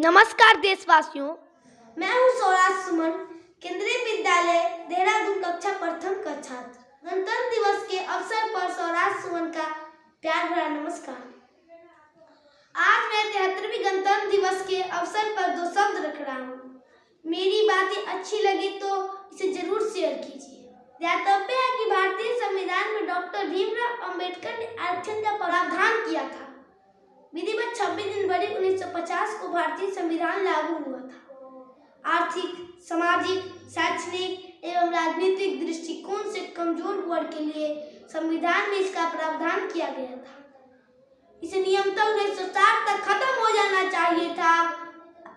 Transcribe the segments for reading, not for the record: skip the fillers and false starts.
नमस्कार देशवासियों, मैं हूँ सौराज सुमन, केंद्रीय विद्यालय देहरादून कक्षा प्रथम का छात्र। गणतंत्र दिवस के अवसर पर सौराज सुमन का प्यार भरा नमस्कार। आज मैं 73वीं गणतंत्र दिवस के अवसर पर 2 शब्द रख रहा हूँ। मेरी बातें अच्छी लगी तो इसे जरूर शेयर कीजिए। ध्यातव्य है कि भारतीय संविधान में डॉक्टर भीमराव अंबेडकर ने आरक्षण का प्रावधान किया था। विधिवत 26 जनवरी 1950 को भारतीय संविधान लागू हुआ था। आर्थिक, सामाजिक, शैक्षणिक एवं राजनीतिक दृष्टिकोण से कमजोर वर्ग के लिए संविधान में इसका प्रावधान किया गया था। इसे नियमतः 1960 तक खत्म हो जाना चाहिए था।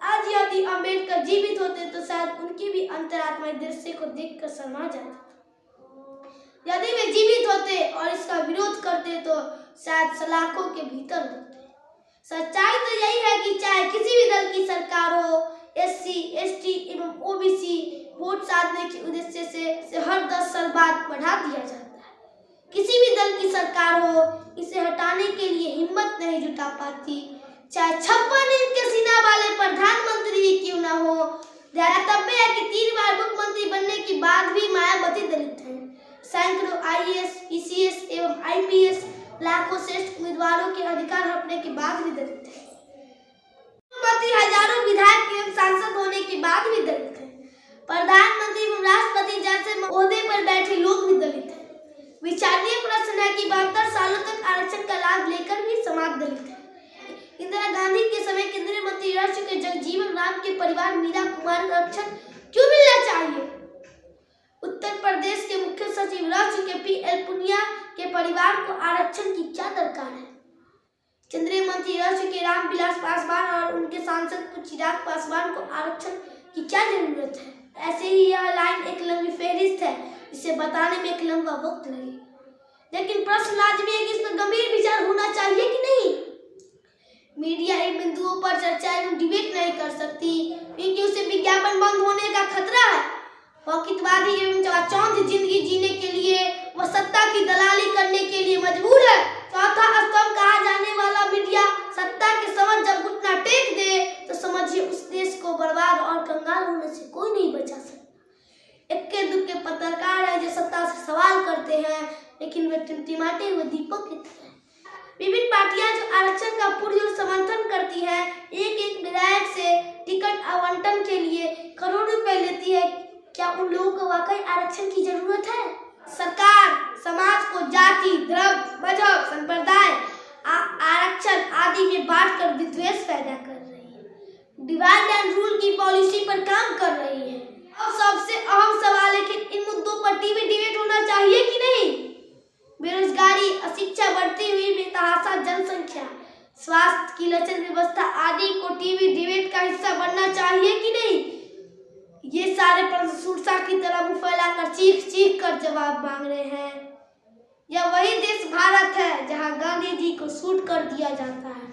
आज यदि अंबेडकर जीवित होते तो शायद उनकी भी अंतरात्मा इस दृश्य को देखकर शर्मा जाती। यदि वे जीवित होते और इसका विरोध करते तो शायद सलाखों के भीतर होते। सच्चाई तो यही है कि चाहे किसी भी दल की सरकार हो, SC, ST एवं OBC वोट साधने के उद्देश्य से हर 10 साल बाद बढ़ा दिया जाता है। किसी भी दल की सरकार हो, इसे हटाने के लिए हिम्मत नहीं जुटा पाती, चाहे 56 इंच के सीना वाले प्रधानमंत्री ही क्यों न हो। ध्यातव्य है कि 3 बार मुख्यमंत्री बनने के बाद भी मायावती दलित हैं। सैकड़ों IAS, PCS एवं IPS लाखों श्रेष्ठ उम्मीदवारों के अधिकार हटने के बाद भी दलित है। मुख्यमंत्री हजारों विधायक एवं सांसद होने के बाद भी दलित है। प्रधानमंत्री एवं राष्ट्रपति जैसे ओहदे पर बैठे लोग भी दलित हैं। विचारणीय प्रश्न है कि 72 सालों तक आरक्षण का लाभ लेकर भी समाज दलित है। इंदिरा गांधी के समय केंद्रीय मंत्री रह चुके जगजीवन राम के परिवार मीरा कुमार को आरक्षण क्यों मिलना चाहिए? उत्तर प्रदेश के मुख्य सचिव रह चुके PL पुनिया के परिवार को आरक्षण की क्या दरकार है? केंद्रीय मंत्री रह चुके रामविलास पासवान और उनके सांसद चिराग पासवान को आरक्षण की क्या जरूरत है? ऐसे ही यह लाइन एक लंबी फहरिस्त है जिसे बताने में एक लंबा वक्त लगे। लेकिन प्रश्न लाजमी है कि इसमें गंभीर विचार होना चाहिए कि नहीं। मीडिया इन बिंदुओं पर चर्चा एवं डिबेट नहीं कर सकती क्योंकि उसे विज्ञापन बंद होने का खतरा है। वकीतवादी एवं चाचौंध जिंदगी जीने के लिए वह सत्ता की दलाली करने के लिए मजबूर है। चौथा स्तंभ कहा जाने वाला मीडिया सत्ता के समझ जब घुटना टेक दे तो समझिए उस देश को बर्बाद और कंगाल होने से कोई नहीं बचा सकता। इक्के दुक्के पत्रकार है जो सत्ता से सवाल करते हैं लेकिन वे टिमटिमाते हुए दीपक की तरह। विभिन्न पार्टियां जो आरक्षण का पुरजोर समर्थन करती हैं, एक विधायक से टिकट आवंटन के लिए करोड़ों रुपए लेती है। क्या उन लोगों को वाकई आरक्षण की जरूरत है? सरकार समाज को जाति, धर्म, मजहब, संप्रदाय, आरक्षण आदि में बांटकर विद्वेष पैदा कर रही है। डिवाइड एंड रूल की पॉलिसी पर काम कर रही है। अब सबसे अहम सवाल है कि इन मुद्दों पर टीवी डिबेट होना चाहिए कि नहीं। बेरोजगारी, अशिक्षा, बढ़ती हुई बेतहाशा जनसंख्या, स्वास्थ्य की लचर व्यवस्था आदि को टीवी डिबेट का हिस्सा बनना चाहिए कि नहीं। ये सारे प्रश्न सुरसा की तरह मुंह फैलाकर चीख चीख कर जवाब मांग रहे हैं। यह वही देश भारत है जहां गांधी जी को शूट कर दिया जाता है।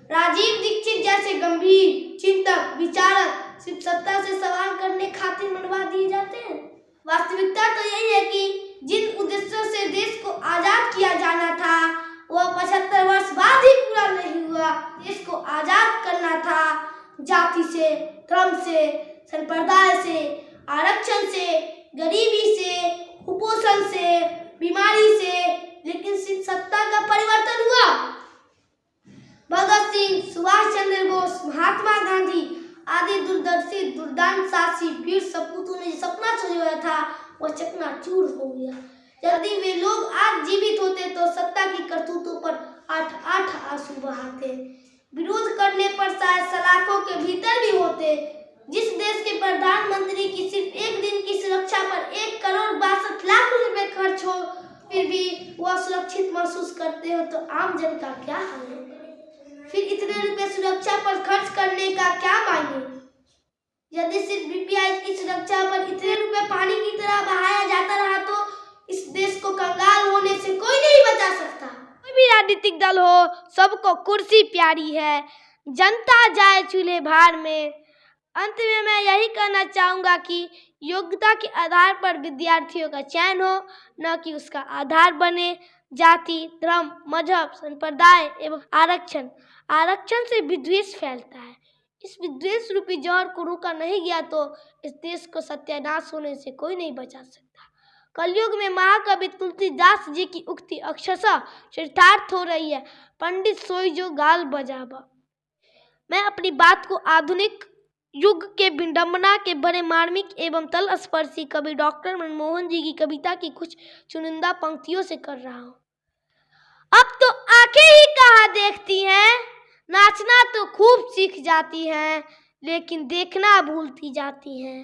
राजीव दीक्षित जैसे गंभीर चिंतक, विचारक सिर्फ सत्ता से सवाल करने खातिर मनवा दिए जाते हैं। वास्तविकता तो यही है कि जिन उद्देश्यों से देश को आजाद किया जाना था वह 75 वर्ष बाद ही पूरा नहीं हुआ। देश को आजाद करना था जाति से, धर्म से, संप्रदाय से, आरक्षण से, गरीबी से, कुपोषण से, बीमारी से, लेकिन सिर्फ सत्ता का परिवर्तन हुआ। भगत सिंह, सुभाष चंद्र बोस, महात्मा गांधी आदि दूरदर्शी दुर्दांतशासी वीर सपूतों ने सपना सोचा था वह चकनाचूर हो गया। यदि वे लोग आज जीवित होते तो सत्ता की करतूतों पर 8 आंसू बहाते। विरोध करने पर शायद सलाखों के भीतर भी होते। जिस देश के प्रधानमंत्री की सिर्फ एक दिन की सुरक्षा पर 1 करोड़ 62 लाख रुपए खर्च हो फिर भी वह सुरक्षित महसूस करते हो तो आम जन का क्या हाल है? फिर इतने रुपए सुरक्षा पर खर्च करने का क्या मायने? यदि सिर्फ BPI की सुरक्षा पर इतने रुपए पानी की तरह बहाया जाता रहा तो इस देश को कंगाल होने से कोई नहीं बचा सकता। कोई भी राजनीतिक दल हो, सबको कुर्सी प्यारी है, जनता जाए चूल्हे भार में। अंत में मैं यही कहना चाहूँगा कि योग्यता के आधार पर विद्यार्थियों का चयन हो, न कि उसका आधार बने जाति, धर्म, मजहब, संप्रदाय एवं आरक्षण। आरक्षण से विद्वेष फैलता है इस विद्वेष रूपी जहर को रोका नहीं गया तो इस देश को सत्यानाश होने से कोई नहीं बचा सकता। कलयुग में महाकवि तुलसीदास जी की उक्ति अक्षरशः चरितार्थ हो रही है, पंडित सोई जो गाल बजावा। मैं अपनी बात को आधुनिक युग के विडंबना के बड़े मार्मिक एवं तलस्पर्शी कवि डॉक्टर मनमोहन जी की कविता की कुछ चुनिंदा पंक्तियों से कर रहा हूँ। अब तो आंखें ही कहाँ देखती हैं, नाचना तो खूब सीख जाती हैं, लेकिन देखना भूलती जाती हैं।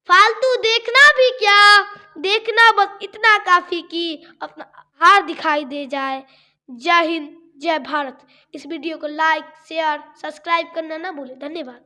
फालतू देखना भी क्या, देखना बस इतना काफी कि अपना हार दिखाई दे जाए। जय हिंद, जय भारत। इस वीडियो को लाइक, शेयर, सब्सक्राइब करना ना भूलें। धन्यवाद।